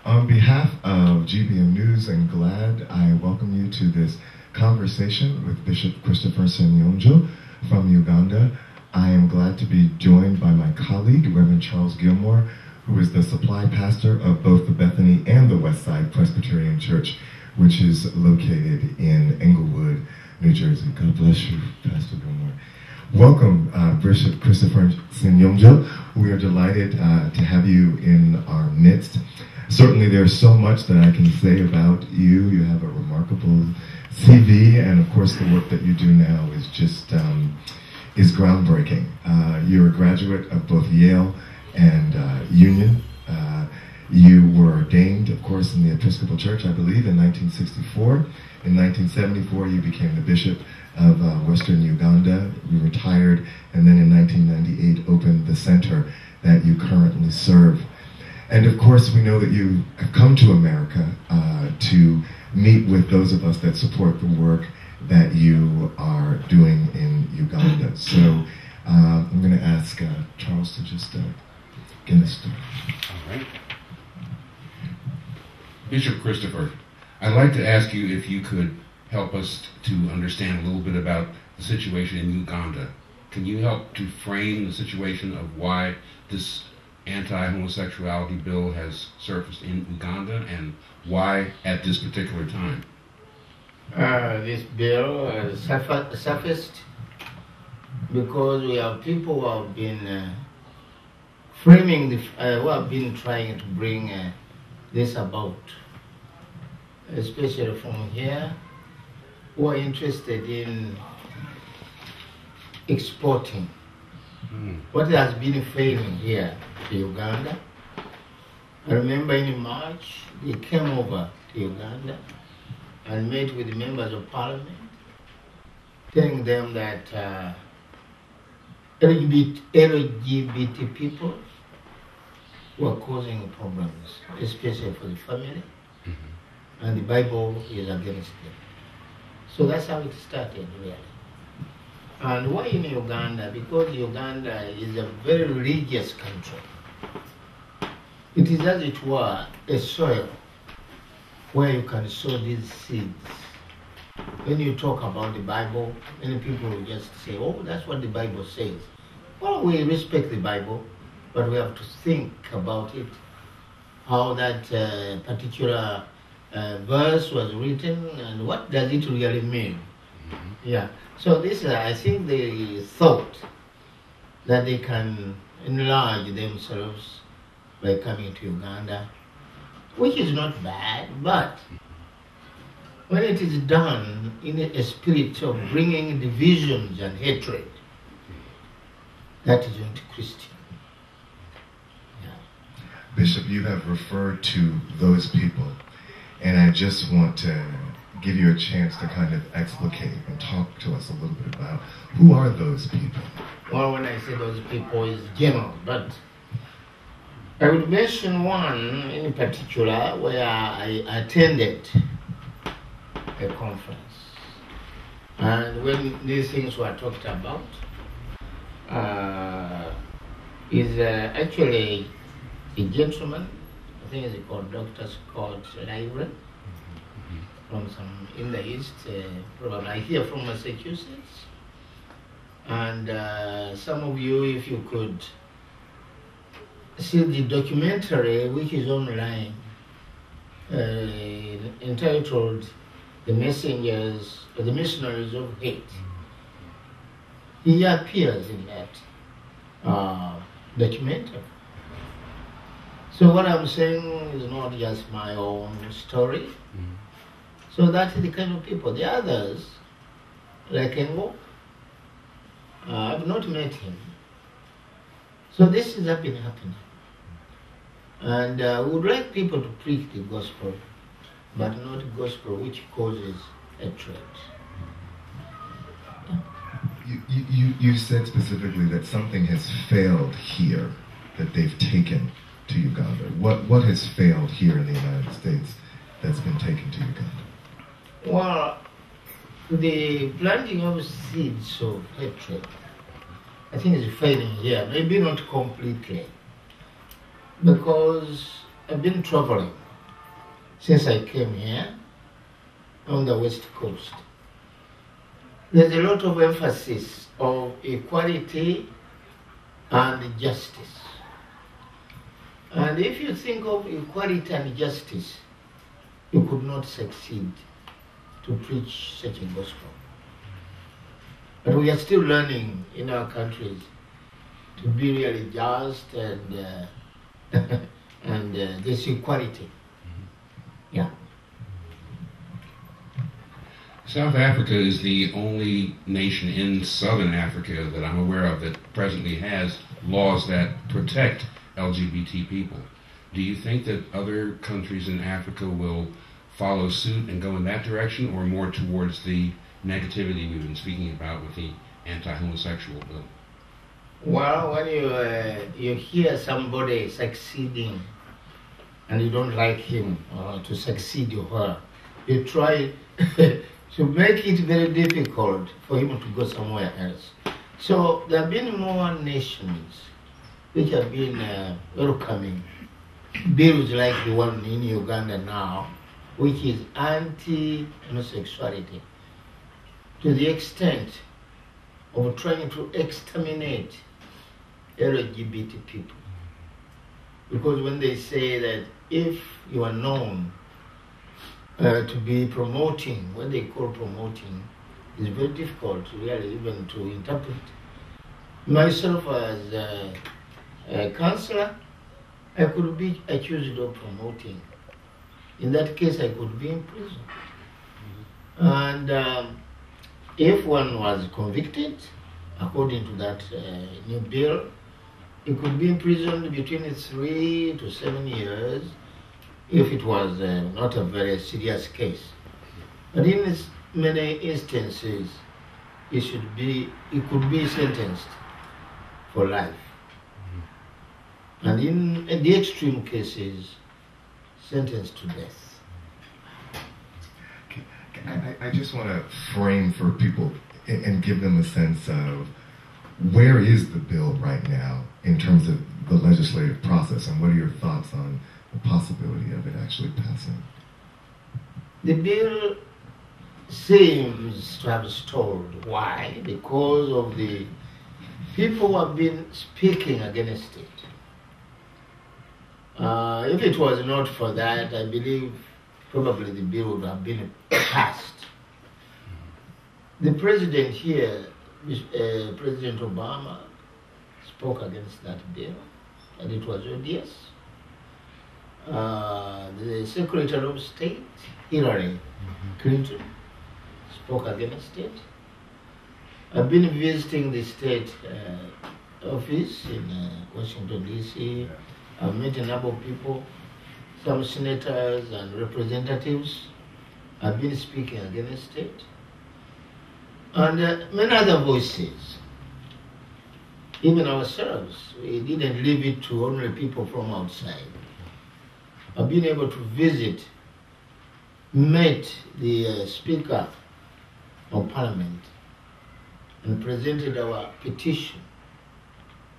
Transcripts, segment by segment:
On behalf of GBMnews and GLAD, I welcome you to this conversation with Bishop Christopher Senyonjo from Uganda. I am glad to be joined by my colleague, Reverend Charles Gilmore, who is the supply pastor of both the Bethany and the Westside Presbyterian Church, which is located in Englewood, New Jersey. God bless you, Pastor Gilmore. Welcome, Bishop Christopher Senyonjo. We are delighted to have you in our midst. Certainly there's so much that I can say about you. You have a remarkable CV, and of course the work that you do now is just is groundbreaking. You're a graduate of both Yale and Union. You were ordained, of course, in the Episcopal Church, I believe, in 1964. In 1974, you became the bishop of Western Uganda. You retired, and then in 1998 opened the center that you currently serve. And of course, we know that you have come to America to meet with those of us that support the work that you are doing in Uganda. So I'm going to ask Charles to just get us started. All right. Bishop Christopher, I'd like to ask you if you could help us to understand a little bit about the situation in Uganda. Can you help to frame the situation of why this anti-homosexuality bill has surfaced in Uganda and why at this particular time? This bill surfaced because we have people who have been framing, who have been trying to bring this about, especially from here, who are interested in exporting what has been failing here to Uganda. I remember in March, they came over to Uganda and met with the members of parliament, telling them that LGBT people were causing problems, especially for the family, and the Bible is against them. So that's how it started, really. And why in Uganda? Because Uganda is a very religious country. It is, as it were, a soil where you can sow these seeds. When you talk about the Bible, many people will just say, oh, that's what the Bible says. Well, we respect the Bible, but we have to think about it, how that particular verse was written, and what does it really mean. Yeah. So this, I think they thought that they can enlarge themselves by coming to Uganda, which is not bad, but when it is done in a spirit of bringing divisions and hatred, that is anti-Christian. Yeah. Bishop, you have referred to those people, and I just want to give you a chance to kind of explicate and talk to us a little bit about who are those people? Well, when I say those people, it's general, but I would mention one in particular where I attended a conference. And when these things were talked about, is actually a gentleman, I think he's called Dr. Scott Lyra, from some in the East, probably I hear from Massachusetts. And some of you, if you could see the documentary which is online, entitled The Messengers, the Missionaries of Hate. He appears in that documentary. So what I'm saying is not just my own story. So that is the kind of people. The others, like Engo, I've not met him. So this has been happening. And we would like people to preach the gospel, but not the gospel which causes hatred. You said specifically that something has failed here that they've taken to Uganda. What has failed here in the United States that's been taken to Uganda? Well, the planting of seeds of hatred, I think is failing here. Maybe not completely, because I've been traveling since I came here on the West Coast. There's a lot of emphasis of equality and justice. And if you think of equality and justice, you could not succeed to preach such a gospel. But we are still learning in our countries to be really just and and this equality. Yeah. South Africa is the only nation in southern Africa that I'm aware of that presently has laws that protect LGBT people. Do you think that other countries in Africa will follow suit and go in that direction, or more towards the negativity we've been speaking about with the anti-homosexual bill? Well, when you hear somebody succeeding and you don't like him to succeed or her, you try to make it very difficult for him to go somewhere else. So there have been more nations which have been welcoming bills like the one in Uganda now, which is anti-homosexuality, to the extent of trying to exterminate LGBT people. Because when they say that if you are known to be promoting, what they call promoting, is very difficult really even to interpret. Myself as a counselor, I could be accused of promoting. In that case, I could be in prison. And if one was convicted, according to that new bill, he could be imprisoned between 3 to 7 years if it was not a very serious case. But in many instances, he could be sentenced for life. And in the extreme cases, sentenced to death. I just want to frame for people and give them a sense of where is the bill right now in terms of the legislative process, and what are your thoughts on the possibility of it actually passing? The bill seems to have stalled. Why? Because of the people who have been speaking against it. If it was not for that, I believe probably the bill would have been passed. The president here, President Obama, spoke against that bill, and it was odious. The Secretary of State, Hillary Clinton, spoke against it. I've been visiting the state office in Washington, D.C. I've met a number of people, some senators and representatives have been speaking against it. And many other voices, even ourselves, we didn't leave it to only people from outside. I've been able to visit, met the Speaker of Parliament and presented our petition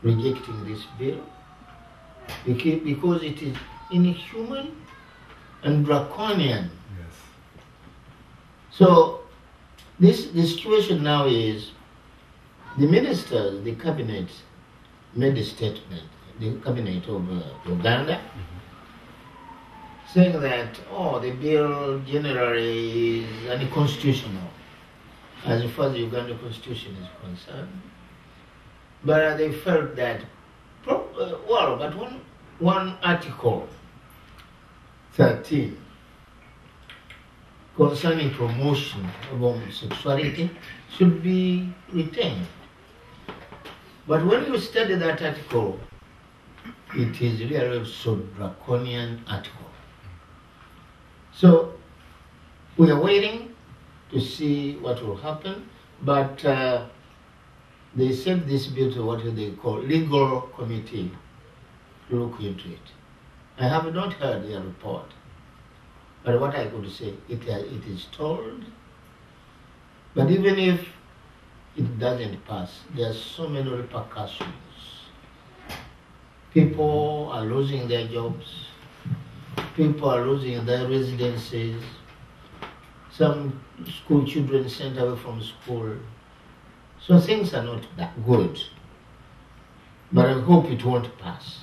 rejecting this bill because it is inhuman and draconian. Yes. So the situation now is the ministers, the cabinet made a statement, the cabinet of Uganda, saying that, the bill generally is unconstitutional as far as the Uganda constitution is concerned. But they felt that, but one article 13 concerning promotion of homosexuality should be retained. But when you study that article, it is really a so draconian article. So we are waiting to see what will happen, but they sent this bill to what they call legal committee to look into it. I have not heard their report, but what I could say, it is told. But even if it doesn't pass, there are so many repercussions. People are losing their jobs. People are losing their residences. Some school children sent away from school. So things are not that good. But I hope it won't pass.